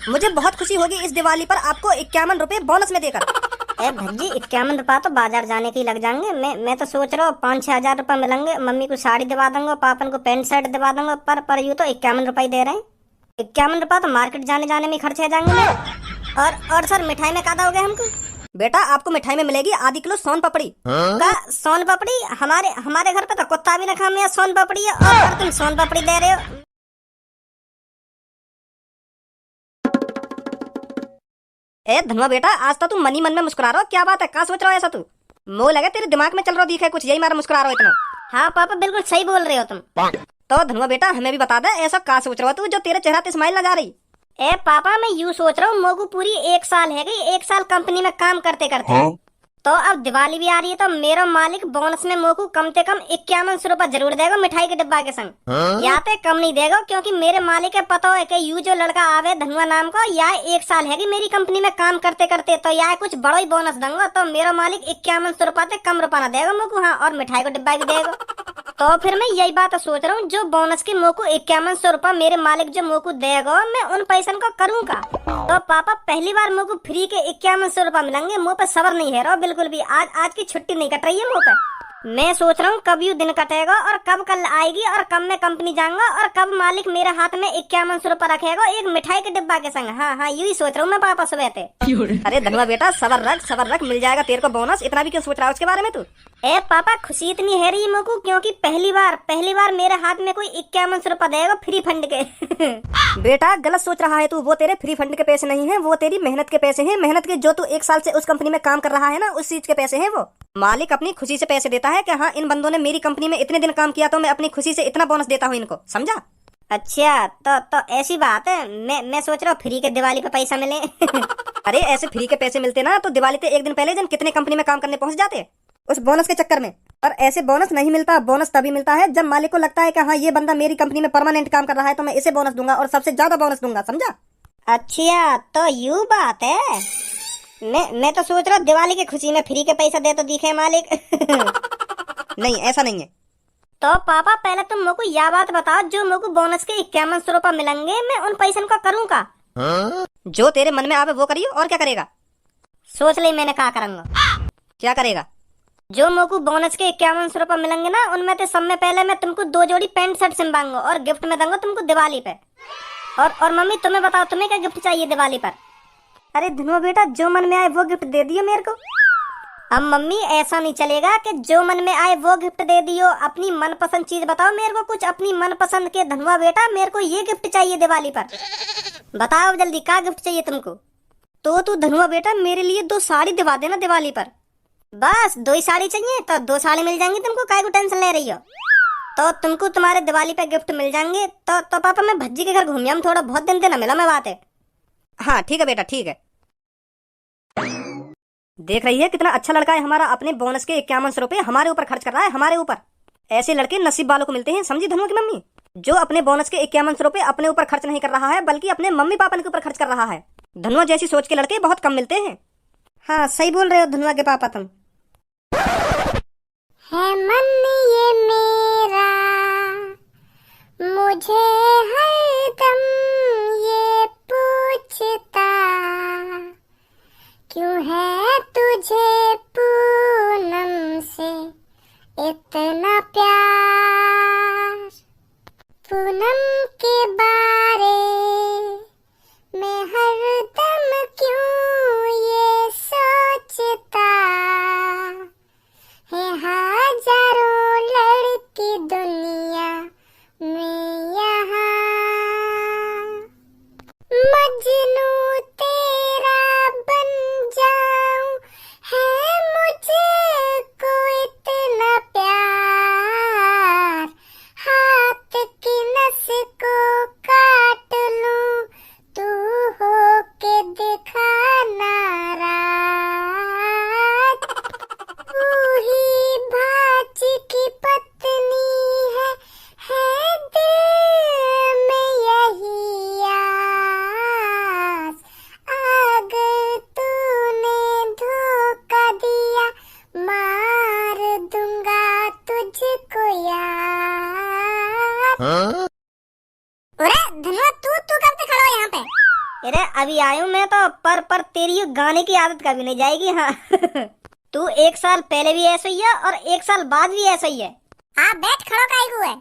मुझे बहुत खुशी होगी इस दिवाली पर आपको 51 रुपए बोनस में देकर। ए भज्जी 51 रुपया तो बाजार जाने के ही लग जाएंगे। मैं तो सोच रहा हूँ 5-6 हजार रुपये मिलेंगे। मम्मी को साड़ी दिवा दूंगा, पापन को पैंट शर्ट दिवा दूंगा। पर यूँ तो 51 रुपये दे रहे हैं। 51 रुपया तो मार्केट जाने में खर्च हो जाएंगे मेरे। और सर मिठाई में क्या दोगे हमको? बेटा आपको मिठाई में मिलेगी आधी किलो सोन पपड़ी। का सोन पपड़ी? हमारे घर पे तो कुत्ता भी ना खाया सोन पपड़ी है, और तुम सोन पपड़ी दे रहे हो। ए धनुआ बेटा, आज तो तू मनी मन में मुस्कुरा रहा हो, क्या बात है? क्या सोच रहा हो ऐसा तू? मुंह लगे तेरे दिमाग में चल रहा दिखे कुछ, यही मारा मुस्कुरा रहा हो इतना। हाँ पापा बिल्कुल सही बोल रहे हो तुम। तो धनुआ बेटा हमें भी बता दे, ऐसा क्या सोच रहा हो तू जो तेरे चेहरा पे स्माइल ना जा रही? ए पापा मैं यूँ सोच रहा हूँ, मोगू पूरी 1 साल है गई, 1 साल कंपनी में काम करते करते। तो अब दिवाली भी आ रही है, तो मेरा मालिक बोनस में मोगू कम से कम 51 रुपया जरूर देगा मिठाई के डिब्बा के संग। या तो कम नहीं देगा, क्योंकि मेरे मालिक के पता है कि यू जो लड़का आवे धनुआ नाम का, या 1 साल है मेरी कंपनी में काम करते करते, तो या कुछ बड़ा ही बोनस दूंगा। तो मेरा मालिक 51 रुपया से कम रुपया ना देगा मोगू। हाँ, और मिठाई का डिब्बा भी देगा। तो फिर मैं यही बात सोच रहा हूँ, जो बोनस के मोको 51 रुपया मेरे मालिक जो मोको देगा, मैं उन पैसन को करूँगा। तो पापा पहली बार मोको फ्री के 51 रुपया मिलेंगे। मुँह पे सबर नहीं है रहा बिल्कुल भी। आज की छुट्टी नहीं कट रही है मुँह पे। मैं सोच रहा हूँ कब यू दिन कटेगा, और कब कल आएगी, और कब मैं कंपनी जाऊंगा, और कब मालिक मेरे हाथ में 51 रुपया रखेगा एक मिठाई के डिब्बा के संग। हाँ यही सोच रहा हूँ मैं पापा सुबह थे। अरे धनुआ बेटा सबर रख, मिल जाएगा तेरे को बोनस। इतना भी क्यों सोच रहा है उसके बारे में तू? ए पापा खुशी इतनी है रही मोको, क्योंकि पहली बार मेरे हाथ में कोई 51 रुपया देगा फ्री फंड के। बेटा गलत सोच रहा है तू, वो तेरे फ्री फंड के पैसे नहीं है, वो तेरी मेहनत के पैसे हैं। मेहनत के, जो तू 1 साल से उस कंपनी में काम कर रहा है ना, उस चीज के पैसे हैं वो। मालिक अपनी खुशी से पैसे देता है कि हाँ इन बंदों ने मेरी कंपनी में इतने दिन काम किया, तो मैं अपनी खुशी से इतना बोनस देता हूँ इनको, समझा? अच्छा तो ऐसी बात है। मैं सोच रहा हूँ फ्री के दिवाली पे पैसा मिले। अरे ऐसे फ्री के पैसे मिलते ना तो दिवाली से 1 दिन पहले जन कितने कंपनी में काम करने पहुंच जाते उस बोनस के चक्कर में। और ऐसे बोनस नहीं मिलता। बोनस तभी मिलता है जब मालिक को लगता है कि हाँ ये बंदा मेरी कंपनी में परमानेंट काम कर रहा है, तो मैं इसे बोनस दूंगा और सबसे ज्यादा बोनस दूंगा, समझा? अच्छा तो यू बात है। मैं तो सोच रहा हूँ दिवाली की खुशी में फ्री के पैसा दे तो दिखे मालिक। नहीं ऐसा नहीं है। तो पापा पहले तुम मेरे को यह बात बताओ, जो मेरे को बोनस के 51 रुपया मिलेंगे, मैं उन पैसों का करूँगा? जो तेरे मन में आवे वो करियो, और क्या करेगा? सोच ले मैंने क्या करूँगा। क्या करेगा? जो मेरे को बोनस के 51 रुपया मिलेंगे ना, उनमें से सब में पहले मैं तुमको 2 जोड़ी पैंट शर्ट सिलवाऊंगा, और गिफ्ट में दूंगा तुमको दिवाली पे। और मम्मी तुम्हें बताओ तुम्हें क्या गिफ्ट चाहिए दिवाली पर? अरे धनुआ बेटा जो मन में आए वो गिफ्ट दे दियो मेरे को। अब मम्मी ऐसा नहीं चलेगा कि जो मन में आए वो गिफ्ट दे दियो। अपनी मनपसंद चीज बताओ मेरे को, कुछ अपनी मनपसंद के। धनुआ बेटा मेरे को ये गिफ्ट चाहिए दिवाली पर, बताओ जल्दी क्या गिफ्ट चाहिए तुमको? तो तू धनुआ बेटा मेरे लिए 2 साड़ी दिवा देना दिवाली पर। बस 2 ही साड़ी चाहिए? तो 2 साड़ी मिल जाएंगी तुमको, काय को टेंशन ले रही हो? तो तुमको तुम्हारे दिवाली पे गिफ्ट मिल जाएंगे। तो पापा मैं भज्जी के घर घूम आऊं, थोड़ा बहुत दिन ना मिला मैं बात है। हाँ ठीक है बेटा ठीक है। देख रही है कितना अच्छा लड़का है हमारा, अपने बोनस के 51 रुपए हमारे ऊपर खर्च कर रहा है, हमारे ऊपर। ऐसे लड़के नसीब वालों को मिलते हैं, समझी धनुआ की मम्मी? जो अपने बोनस के 51 रुपए अपने ऊपर खर्च नहीं कर रहा है, बल्कि अपने मम्मी पापा के ऊपर खर्च कर रहा है। धनुआ जैसी सोच के लड़के बहुत कम मिलते हैं। हाँ सही बोल रहे हो धनुआ के पापा तुम। है मन ये मेरा, मुझे हरदम ये पूछता, क्यों है तुझे पूनम से इतना प्यार? पूनम के बारे में हरदम क्यों ये सोचता है? हजारों लड़की दुनिया में यहाँ, मजनू तेरा बन जाऊं, है मुझे को इतना प्यार। हाथ की नस को काट लूं, तू हो के दिखा नाराज। ही भाची की पत्नी है दिल में यही आस। अगर तूने धोखा दिया, मार दूंगा तुझको यार। अरे धनुआ तू कब से खड़ा हो यहाँ पे? अरे अभी आयु मैं तो, पर तेरी ये गाने की आदत कभी नहीं जाएगी। हाँ तू 1 साल पहले भी ऐसा ही है और 1 साल बाद भी ऐसा ही है। हाँ बैठ, खड़ो काहे को है।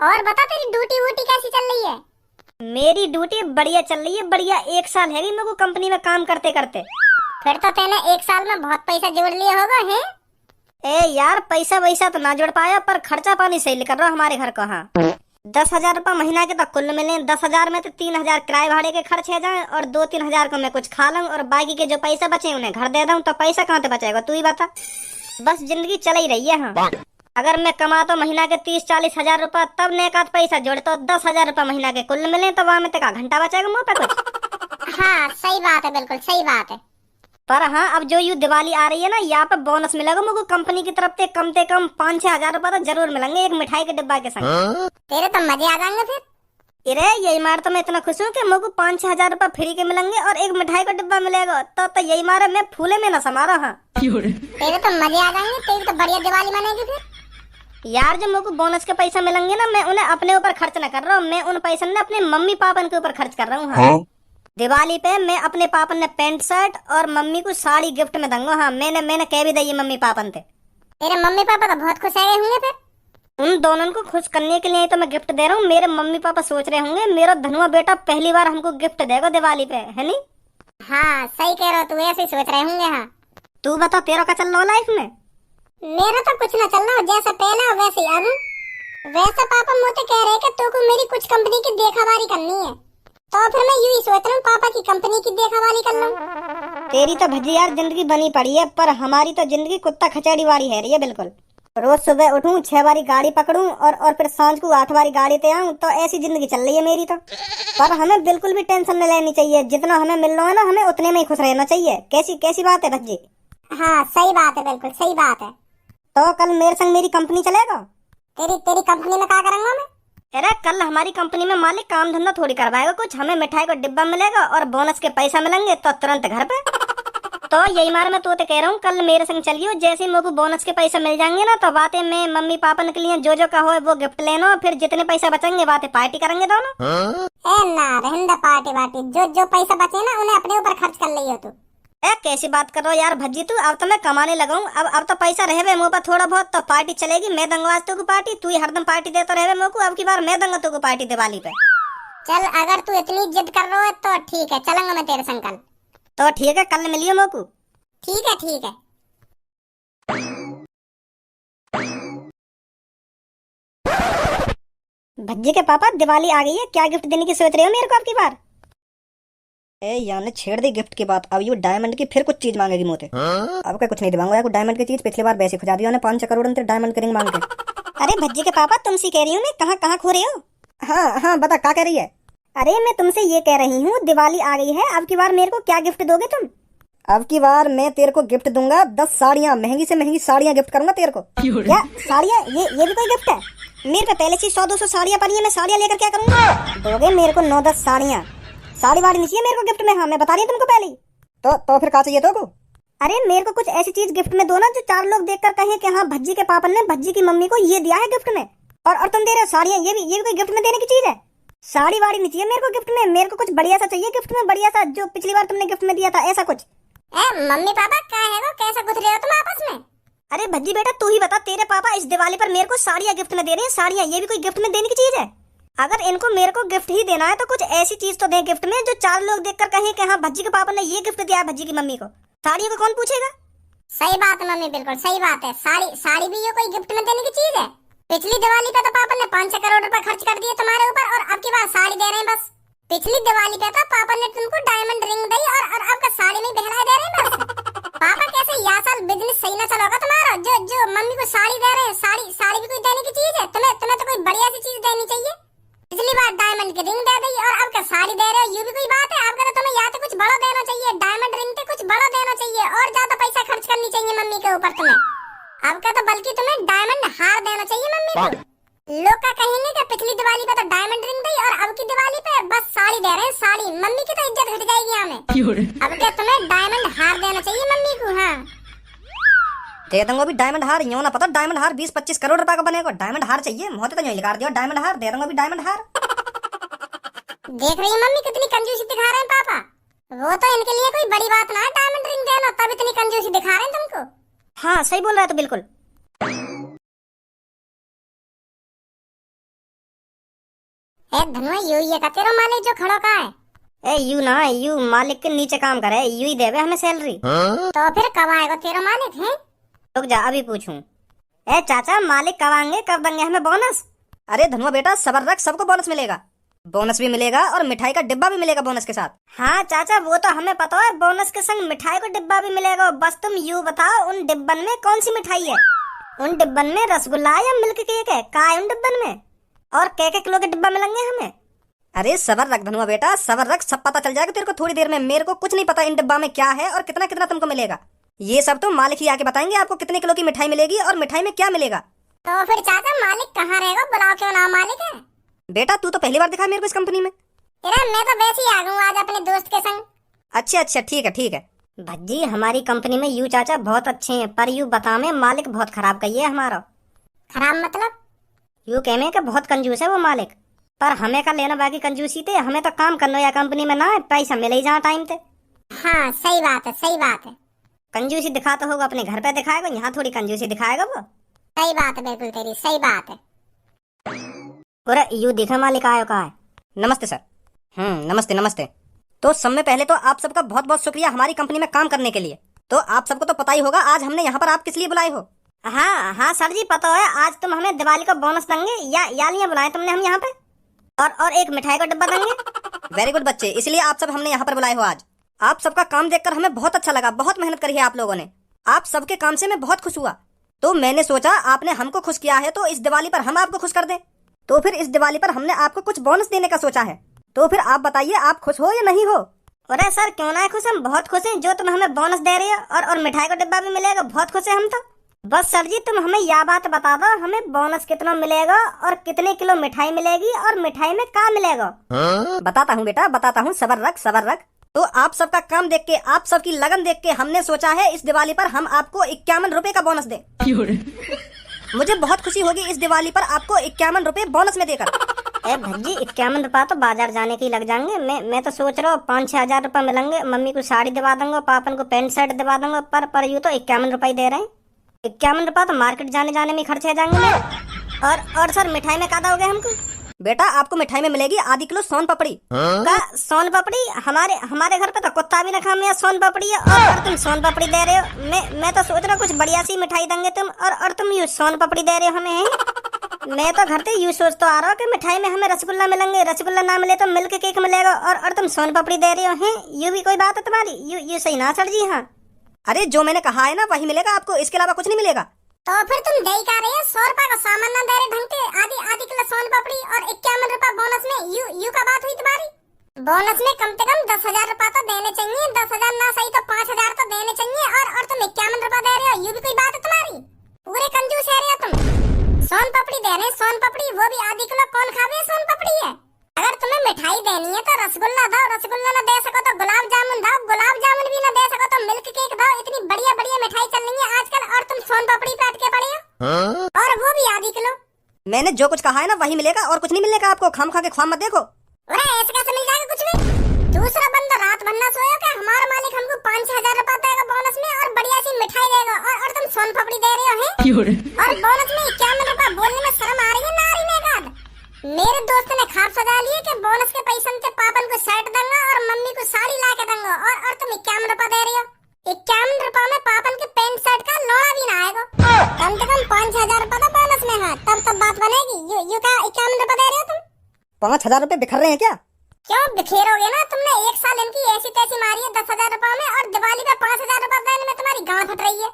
और बता तेरी ड्यूटी वूटी कैसी चल रही है? मेरी ड्यूटी बढ़िया चल रही है, बढ़िया। 1 साल है मेरे को कंपनी में काम करते करते। फिर तो तैने 1 साल में बहुत पैसा जोड़ लिया होगा है? ए यार पैसा वैसा तो ना जोड़ पाया, पर खर्चा पानी सही कर रहा हमारे घर का। हाँ 10,000 रुपया महीना के तो कुल मिले। 10,000 में तो 3,000 किराए भाड़े के खर्च है जाए और 2-3 हजार को मैं कुछ खा लूं और बाकी के जो पैसा बचे उन्हें घर दे दूं। तो पैसा कहाँ से बचेगा तू ही बता। बस जिंदगी चल ही रही है। हाँ अगर मैं कमाता महीना के 30-40 हजार रुपया, तब ने एक पैसा जोड़ता 10,000 रुपया महीना के कुल मिले, तो वहां में का घंटा बचेगा मुँह पे कुछ। हाँ सही बात है, बिल्कुल सही बात है। पर हाँ अब जो यू दिवाली आ रही है ना, यहाँ पे बोनस मिलेगा मुझको कंपनी की तरफ से कम 5-6 हजार रुपया तो जरूर मिलेंगे एक मिठाई के डिब्बा के संग। तेरे तो मजे आ जाएंगे फिर। अरे यही मार तो मैं इतना खुश हूँ कि मुझको 5-6 हजार रुपया फ्री के मिलेंगे और एक मिठाई का डिब्बा मिलेगा, तो यही मारे मैं फूले में न समारा। हाँ तेरे तो मजे आ जाएंगे, तेरी तो बढ़िया दिवाली मनेगी फिर। यार जो मुझको बोनस के पैसा मिलेंगे ना, मैं उन्हें अपने ऊपर खर्च न कर रहा हूँ, मैं उन पैसे ने अपने मम्मी पापा के ऊपर खर्च कर रहा हूँ। हाँ दिवाली पे मैं अपने पापा ने पैंट शर्ट और मम्मी को साड़ी गिफ्ट में दूंगा। हाँ मैंने कह भी दी मम्मी पापा थे। तेरे मम्मी पापा तो बहुत खुश आए होंगे फिर। उन दोनों को खुश करने के लिए तो मैं गिफ्ट दे रहा हूँ। मेरे मम्मी पापा सोच रहे होंगे मेरा धनुआ बेटा पहली बार हमको गिफ्ट देगा दिवाली पे, है नी? हाँ सही कह रहा हो, तू ऐसे सोच रहे होंगे। हाँ तू बता तेरा क्या चल रहा लाइफ में? मेरा तो कुछ ना चल रहा, जैसा पहला वैसे ही अब। वैसे पापा मुझे कह रहे कि तू को मेरी कुछ कंपनी की देखावारी करनी है, तो फिर मैं यूं ही सोच रहा हूँ पापा की कंपनी की देखावाली कर लूं। तेरी तो भजी यार जिंदगी बनी पड़ी है, पर हमारी तो जिंदगी कुत्ता खचेड़ी वाली है रही है बिल्कुल। रोज सुबह उठूं 6 बारी गाड़ी पकड़ूं और फिर सांझ को 8 बारी गाड़ी पे आऊं, तो ऐसी जिंदगी चल रही है मेरी तो। पर हमें बिल्कुल भी टेंशन नहीं लेनी चाहिए, जितना हमें मिल रहा है ना हमें उतने में ही खुश रहना चाहिए। कैसी कैसी बात है भज्जी? हाँ सही बात है, बिल्कुल सही बात है। तो कल मेरे संग मेरी कंपनी चलेगा? तेरी कंपनी में क्या करूंगा मैं? अरे कल हमारी कंपनी में मालिक काम धंधा थोड़ी करवाएगा कुछ, हमें मिठाई का डिब्बा मिलेगा और बोनस के पैसा मिलेंगे तो तुरंत घर पे। तो यही मार मैं तो कह रहा हूँ कल मेरे संग चलियो। जैसे मुझको बोनस के पैसा मिल जाएंगे ना, तो बातें मैं मम्मी पापा के लिए जो का हो वो गिफ्ट लेना, फिर जितने पैसा बचेंगे बातें पार्टी करेंगे दोनों। ना रहने पार्टी जो पैसा बचे ना उन्हें अपने ऊपर खर्च कर लियो तू। कैसी बात कर रहा हो यार भज्जी तू? अब तो मैं कमाने लगा हूँ, अब तो पैसा रहे मुँह पर थोड़ा बहुत, तो पार्टी चलेगी। मैं दूंगा आज को पार्टी, तू ही हरदम पार्टी देता रहे मुझको, अब की बार मैं दूंगा तुझको पार्टी दिवाली पे। चल अगर तू इतनी जिद कर रहा है तो ठीक है, चलूंगा मैं तेरे संग कल। तो ठीक है कल मिलियो मुझको। ठीक है ठीक है। भज्जी के पापा दिवाली आ गई है, क्या गिफ्ट देने की सोच रहे हो मेरे को अब की बार? यार ने छेड़ दी गिफ्ट की बात, अब ये डायमंड की फिर कुछ चीज मांगेगी मुझे। अब क्या कुछ नहीं दिलाऊंगा यार, कुछ डायमंड की चीज पिछली बार वैसे खुजा दिया 5 करोड़ डायमंड के रिंग मांग के। अरे भज्जी के पापा तुमसे कह रही हूँ मैं, कहाँ खो रही हो? हाँ बता क्या कह रही है? अरे मैं तुमसे ये कह रही हूँ दिवाली आ गई है, अब की बार मेरे को क्या गिफ्ट दोगे तुम? अब की बार मैं तेरे को गिफ्ट दूंगा 10 साड़ियाँ, महंगी से महंगी साड़ियाँ गिफ्ट करूंगा तेरे को। क्या साड़ियाँ? ये भी कोई गिफ्ट है? मेरे पे पहले से 100-200 साड़ियाँ पड़ी है, मैं साड़ियाँ लेकर क्या करूंगा? दोगे मेरे को 9-10 साड़ियाँ? साड़ी वाड़ी नहीं चाहिए मेरे को गिफ्ट में। हाँ मैं बता रही हूँ तुमको पहले ही। तो फिर क्या चाहिए तो? अरे मेरे को कुछ ऐसी चीज गिफ्ट में दो ना जो 4 लोग देखकर कहें कि हाँ भज्जी के पापा ने भज्जी की मम्मी को ये दिया है गिफ्ट में। और तुम दे रहे हो साड़ियाँ, ये भी कोई गिफ्ट में देने की चीज है? साड़ी वाड़ी नहीं चाहिए मेरे को गिफ्ट में, मेरे को कुछ बढ़िया सा चाहिए गिफ्ट में, बढ़िया सा जो पिछली बार तुमने गिफ्ट में दिया था ऐसा कुछ। मम्मी पापा क्या है वो, कैसा गुथ रहे हो तुम आपस में? अरे भज्जी बेटा तू ही बता, तेरे पापा इस दिवाली पर मेरे को साड़ियाँ गिफ्ट में दे रहे हैं। साड़ियाँ ये भी कोई गिफ्ट में देने की चीज है? अगर इनको मेरे को गिफ्ट ही देना है तो कुछ ऐसी चीज तो दे गिफ्ट में जो 4 लोग देखकर कहें कि हाँ भज्जी के पापा ने ये गिफ्ट दिया है भज्जी की मम्मी को। साड़ी को कौन पूछेगा? सही बात है मम्मी, बिल्कुल सही बात है। साड़ी भी ये कोई गिफ्ट में देने की चीज है? पिछली दिवाली पे तो पापा ने 5-6 करोड़ रुपए खर्च कर दिए तुम्हारे ऊपर, और अब की बार साड़ी दे रहे हैं बस। पिछली दिवाली पे तो पापा ने तुमको डायमंड रिंग दी और अब का साड़ी में बहला दे रहे हैं बस। पापा कैसे यह साल बिजनेस सही ना चला होगा तुम्हारा, जो मम्मी को साड़ी दे रहे हैं। साड़ी भी कोई देने की चीज है? तुम्हें तो कोई बढ़िया सी चीज देनी चाहिए। पिछली बार डायमंड की रिंग दे दी और अब का साड़ी दे रहे हो, ये भी कोई बात है? आपका तो तुम्हें या तो कुछ बड़ा देना चाहिए, डायमंड रिंग पे कुछ बड़ा देना चाहिए और ज्यादा पैसा खर्च करनी चाहिए मम्मी के ऊपर तुम्हें। अब का तो बल्कि तुम्हें डायमंड हार देना चाहिए मम्मी को। लोग क्या कहेंगे कि पिछली दिवाली पे तो डायमंड रिंग दी और अब की दिवाली पे बस साड़ी दे रहे हैं। साड़ी मम्मी की तो इज्जत घट जाएगी हमें। अब क्या तुम्हें डायमंड हार देना चाहिए मम्मी को। हाँ दे दूंगा भी डायमंड हार, यूं ना पता डायमंड हार 20-25 करोड़ रुपए का बनेगा। डायमंड हार चाहिए, मोहते तो यूं लिखा दिया डायमंड हार, दे दूंगा भी डायमंड हार। देख रही है मम्मी कितनी कंजूसी दिखा रहे हैं पापा। वो तो इनके लिए कोई बड़ी बात ना है डायमंड रिंग देना, तब इतनी कंजूसी दिखा रहे हैं तुमको। हाँ सही बोल रहा है तो बिल्कुल। ए धनुआ यू ये का तेरा मालिक जो खड़ो का है? ए यू ना, यू मालिक के नीचे काम करे, यू ही देवे हमें सैलरी। तो फिर कब आएगा तेरा मालिक है? रुक जा अभी पूछूं। ए चाचा मालिक कब आएंगे, कब देंगे हमें बोनस? अरे धनुआ बेटा सबर रख, सबको बोनस मिलेगा। बोनस भी मिलेगा और मिठाई का डिब्बा भी मिलेगा बोनस के साथ। हाँ चाचा वो तो हमें पता है, बोनस के संग मिठाई का डिब्बा भी मिलेगा। बस तुम यू बताओ उन डिब्बन में कौन सी मिठाई है? उन डिब्बन में रसगुल्ला या मिल्क केक है? का है उन डिब्बन में? और के किलो के डिब्बा मिलेंगे हमें? अरे सबर रख धनुआ बेटा सबर रख, सब पता चल जाएगा तेरे को थोड़ी देर में। मेरे को कुछ नहीं पता इन डिब्बा में क्या है और कितना कितना तुमको मिलेगा। ये सब तो मालिक ही आके बताएंगे आपको कितने किलो की मिठाई मिलेगी और मिठाई में क्या मिलेगा। तो फिर चाचा मालिक कहाँ रहेगा, बुलाओ क्यों ना मालिक है? बेटा तू तो पहली बार दिखा मेरे को इस कंपनी में। मैं तो वैसे ही आ गया आज अपने दोस्त के संग। अच्छा ठीक है ठीक है। भज्जी हमारी कंपनी में यू चाचा बहुत अच्छे हैं, पर यू बता में मालिक बहुत खराब कहिए हमारा। खराब मतलब? यू कहने का बहुत कंजूस है वो मालिक, पर हमें का लेना बाकी कंजूसी थे। हमें तो काम करना या कंपनी में ना है, पैसा मिले ही जहाँ टाइम थे। हाँ सही बात है सही बात है। कंजूसी दिखाता होगा अपने घर पे दिखाएगा, यहाँ थोड़ी कंजूसी दिखाएगा वो। सही बात है बिल्कुल तेरी सही बात है। अरे यू दिखा मालिक आयो का है। नमस्ते सर। नमस्ते नमस्ते। तो सब में पहले तो आप सबका बहुत बहुत शुक्रिया हमारी कंपनी में काम करने के लिए। तो आप सबको तो पता ही होगा आज हमने यहाँ पर आप किस लिए बुलाए हो। हाँ हाँ सर जी पता है, आज तुम हमें दिवाली का बोनस देंगे या लिए बुलाए तुमने हम यहाँ पे, और एक मिठाई का डिब्बा देंगे। वेरी गुड बच्चे, इसलिए आप सब हमने यहाँ पर बुलाए हो आज। आप सबका काम देखकर हमें बहुत अच्छा लगा, बहुत मेहनत करी है आप लोगों ने। आप सबके काम से मैं बहुत खुश हुआ, तो मैंने सोचा आपने हमको खुश किया है तो इस दिवाली पर हम आपको खुश कर दें। तो फिर इस दिवाली पर हमने आपको कुछ बोनस देने का सोचा है। तो फिर आप बताइए आप खुश हो या नहीं हो? अरे सर क्यों ना खुश, हम बहुत खुश हैं जो तुम हमें बोनस दे रही हो, और मिठाई का डिब्बा भी मिलेगा, बहुत खुश है हम तो। बस सर जी तुम हमें यह बात बता दो हमें बोनस कितना मिलेगा और कितने किलो मिठाई मिलेगी और मिठाई में क्या मिलेगा। बताता हूँ बेटा बताता हूँ, सबर रख सबर रख। तो आप सबका काम देख के, आप सबकी लगन देख के हमने सोचा है इस दिवाली पर हम आपको 51 रुपए का बोनस दें। मुझे बहुत खुशी होगी इस दिवाली पर आपको 51 रुपए बोनस में देकर। ए भज्जी 51 रुपया तो बाजार जाने के ही लग जाएंगे। मैं तो सोच रहा हूँ 5-6 हजार रुपए मिलेंगे, मम्मी को साड़ी दिवा दूंगा, पापन को पैंट शर्ट दिवा दूंगा, पर यूँ तो 51 रुपए दे रहे हैं। 51 रुपया तो मार्केट जाने में ही खर्च हो जाएंगे मेरे। और सर मिठाई में क्या दोगे हमको? बेटा आपको मिठाई में मिलेगी आधी किलो सोन पापड़ी। का सोन पापड़ी? हमारे घर पे तो कुत्ता भी ना खा में सोन पापड़ी है, और तुम सोन पापड़ी दे रहे हो। मैं तो सोच रहा कुछ बढ़िया सी मिठाई देंगे तुम, और तुम यू सोन पापड़ी दे रहे हो हमें है? मैं तो घर से यू सोच तो आ रहा हूँ कि मिठाई में हमें रसगुल्ला मिलेंगे, रसगुल्ला ना मिले तो मिल्क केक मिलेगा, और तुम सोन पापड़ी दे रहे हो हैं। यू भी कोई बात है तुम्हारी? यू सही ना सर जी? हाँ अरे जो मैंने कहा है ना वही मिलेगा आपको, इसके अलावा कुछ नहीं मिलेगा। तो फिर तुम दे ही क्या रहे हो? 100 रुपए का सामान ना दे रहे ढंग के, आधी किलो सोन पापड़ी और 51 रुपया बोनस में। यू का बात हुई तुम्हारी? बोनस में कम से कम 10,000 रुपया तो देने चाहिए, 10,000 ना सही तो 5,000 तो देने चाहिए, और तुम 51 रुपया दे रहे हो। यू भी कोई बात है तुम्हारी? पूरे कंजूस है रहे हो तुम। सोन पापड़ी दे रहे, सोन पापड़ी वो भी आधी किलो, कौन खावे सोन पापड़ी है? अगर तुम्हें मिठाई देनी है तो रसगुल्ला दो, रसगुल्ला ना दे सको तो गुलाब जामुन दो, गुलाब जामुन भी ना दे सको तो मिल्क केक दो। इतनी बढ़िया बढ़िया मिठाई चल रही है आजकल, और तुम सोन पापड़ी पे अटके पड़े हो, और वो भी आधी किलो। मैंने जो कुछ कहा है ना वही मिलेगा और कुछ नहीं मिलेगा आपको। खाम खा के ख्वाब मत देखो। अरे ऐसे कैसे मिल जाएगा कुछ भी? दूसरा बंदा रात भर ना सोया क्या? हमारा मालिक हमको 5-6 हजार रुपया देगा बोनस में, और बढ़िया सी मिठाई देगा, और तुम सोन पापड़ी दे रहे हो हैं? और बोनस में 51 रुपया बोलने में शर्म आ रही है ना? आ रही है? मेरे दोस्त ने खाब सजा लिए कि बोनस के पैसे से पापन को शर्ट दूंगा और मम्मी को साड़ी ला के दूंगा, और तुम 51 रुपया दे रही हो। 51 रुपया में पापन के पैंट शर्ट का लोड़ा भी ना आएगा। कम से कम 5-6 हजार रुपया तो बोनस में है, तब बात बनेगी। यू का 51 रुपया दे रहे हो तुम? 5,000 रुपए बिखर रहे हैं क्या? क्यों बिखेरोगे ना? तुमने एक साल इनकी ऐसी तैसी मारी है 10,000 रुपया में, और दिवाली पे 5,000 रुपया देने में तुम्हारी गांड फट रही है।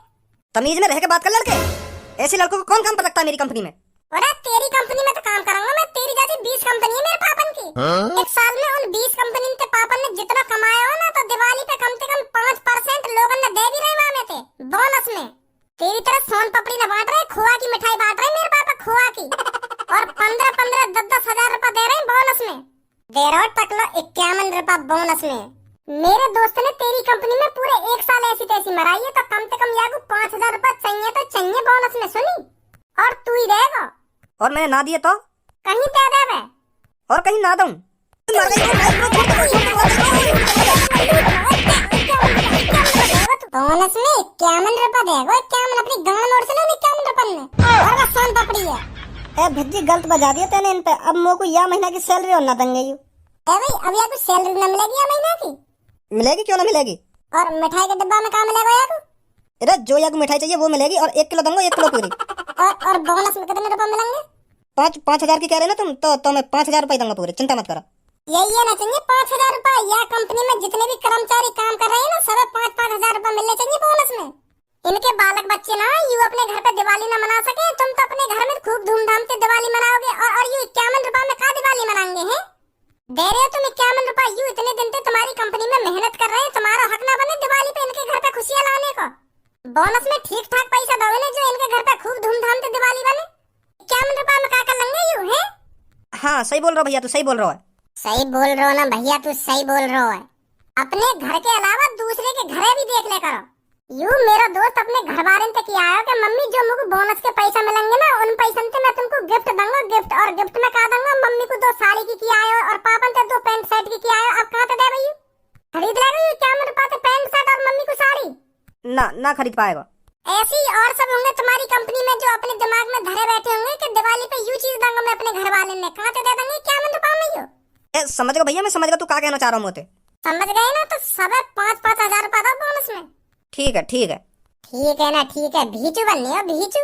तमीज में रह के बात कर लड़के। ऐसे लड़कों को कौन काम पर रखता है मेरी कंपनी में? अरे तेरी कंपनी में तो काम करूंगा मैं, तेरी जैसी 20 कंपनी है मेरे पापन की। एक साल में उन 20 कंपनी के पापन ने जितना कमाया हो ना, तो दिवाली पे कम से कम 5% लोगों ने दे भी रहे वहाँ में थे बोनस में। तेरी तरह सोन पापड़ी न बांट रहे, खोआ की मिठाई बांट रहे मेरे पापा, खोआ की, और 15-15, 10-10 हजार रुपया दे रहे बोनस में। दे रहे हो टकलो 51 रुपया बोनस में। मेरे दोस्त ने तेरी कंपनी में पूरे एक साल ऐसी तैसी मराई है, तो कम से कम यागू 5,000 रुपया चाहिए तो चाहिए बोनस में, सुनी? और तू ही देगा। और मैंने ना दिए तो कहीं दे देवे, और कहीं ना दूं। बोनस में 51 रुपए देगा। 51 अपनी गांड मोड़ से ना 51 रुपए में और बस सोन पपड़ी है। ए भज्जी गलत बजा दिया तेने इन पे। अब मोको या महीना की सैलरी और ना देंगे यू। ए भाई अब या कुछ सैलरी ना मिलेगी या महीना की? मिलेगी क्यों ना मिलेगी। और मिठाई के डिब्बा में कहाँ मिलेगा यार? अरे जो या को मिठाई चाहिए वो मिलेगी और 1 किलो दूंगा 1 किलो पूरी। और बोनस में कितने रुपए मिलेंगे? 5,000 की कह रहे ना तुम तो मैं 5,000 रुपए दूंगा पूरे, चिंता मत करो। यही है ना चाहिए 5,000 रुपए। या कंपनी में जितने भी कर्मचारी काम कर रहे हैं ना सब 5-5 हजार रुपए मिलने चाहिए बोनस में। इनके बालक बच्चे ना यू अपने घर पे दिवाली ना मना सके, तुम तो अपने घर में खूब धूमधाम से दिवाली मनाओगे और यू 51 रुपए में का दिवाली मनाएंगे हैं? दे रहे हो तुम 51 रुपए। यू इतने दिन से तुम्हारी कंपनी में मेहनत कर रहे हैं, तुम्हारा हक ना बने दिवाली पे इनके घर पे खुशियां लाने को। बोनस में ठीक ठाक पैसा दो इन्हें जो इनके घर पे खूब धूमधाम से दिवाली बने। 51 रुपए में का कर लेंगे यू है? हाँ सही बोल रहा भैया, तू सही बोल रहा है। सही बोल रहा हो ना भैया, तू सही बोल रहा है। अपने घर के अलावा दूसरे के घरे भी देख ले करो। यू मेरा दोस्त अपने घर वाले से किया है कि मम्मी जो मुझे बोनस के पैसा मिलेंगे ना उन पैसों से मैं तुमको गिफ्ट दूंगा। गिफ्ट और गिफ्ट में कहा दूंगा मम्मी को 2 साड़ी की किया है और पापा से 2 पैंट शर्ट की किया है। अब कहाँ दे भैया खरीद लेगा यू 51 रुपए से पैंट शर्ट और मम्मी को साड़ी? ना खरीद पाएगा। ऐसी और सब होंगे तुम्हारी कंपनी में जो अपने दिमाग में धरे बैठे होंगे कि दिवाली पे यू चीज दूंगा मैं अपने घर वाले ने। कहाँ दे देंगे 51 रुपए में यू? समझ गया भैया, मैं समझ गया तू क्या कहना चाह रहा हूँ मुझे। समझ गए ना? तो सब 5-5 हजार रुपए दो बोनस में। ठीक है ठीक है ना? ठीक है भीचू बननी हो भीचू।